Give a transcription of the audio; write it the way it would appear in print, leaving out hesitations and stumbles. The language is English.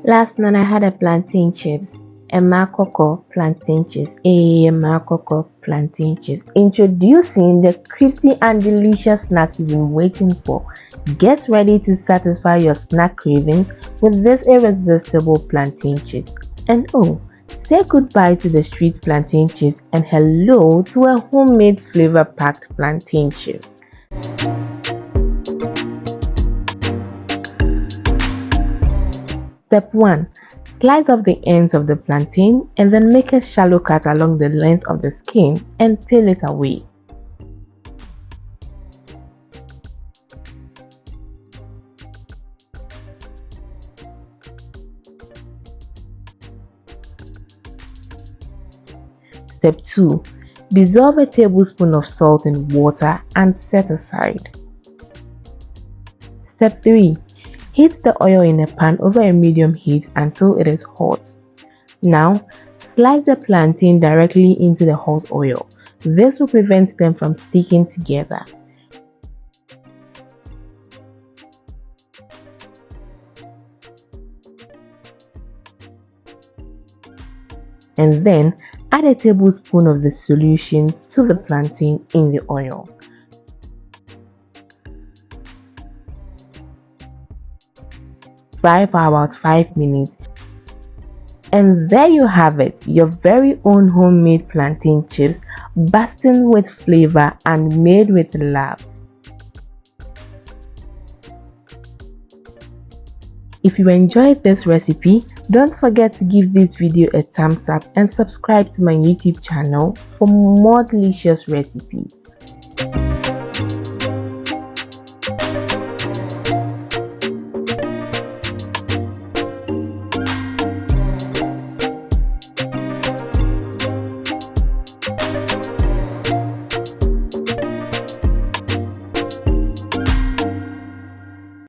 Last night I had a plantain chips, a makoko plantain chips, Introducing the crispy and delicious snacks you've been waiting for. Get ready to satisfy your snack cravings with this irresistible plantain chips. And oh, say goodbye to the street plantain chips and hello to a homemade flavor-packed plantain chips. Step 1. Slice off the ends of the plantain and then make a shallow cut along the length of the skin and peel it away. Step 2. Dissolve a tablespoon of salt in water and set aside. Step 3. Heat the oil in a pan over a medium heat until it is hot. Now, slice the plantain directly into the hot oil. This will prevent them from sticking together. And then, add a tablespoon of the solution to the plantain in the oil. Fry for about 5 minutes. And there you have it, your very own homemade plantain chips, bursting with flavor and made with love. If you enjoyed this recipe, don't forget to give this video a thumbs up and subscribe to my YouTube channel for more delicious recipes.